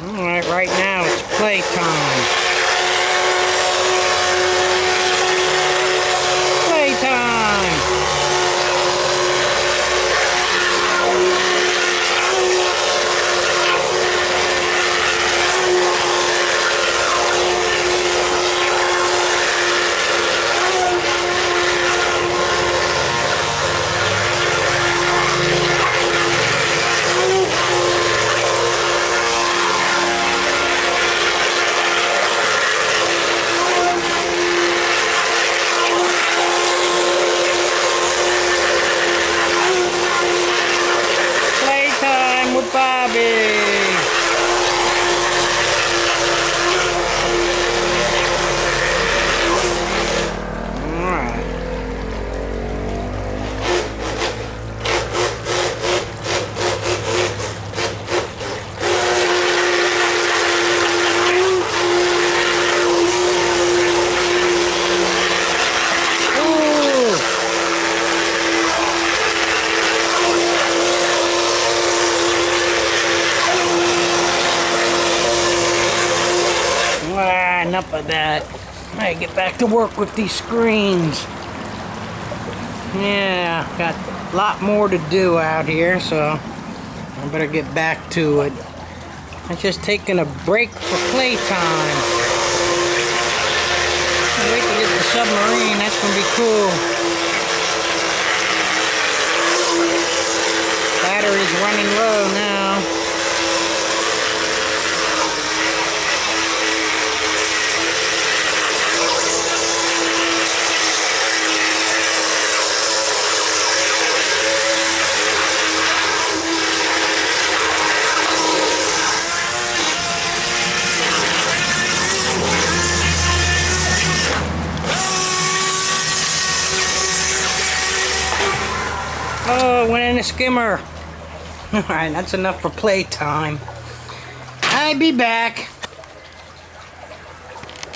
Alright, right now it's playtime. Playtime! Playtime with Bobby! Alright. Enough of that. I get back to work with these screens. Yeah, got a lot more to do out here, so I better get back to it. I'm just taking a break for playtime. Can't wait to get the submarine. That's gonna be cool. Battery's running low now. Oh, went in a skimmer. Alright, that's enough for playtime. I'll be back.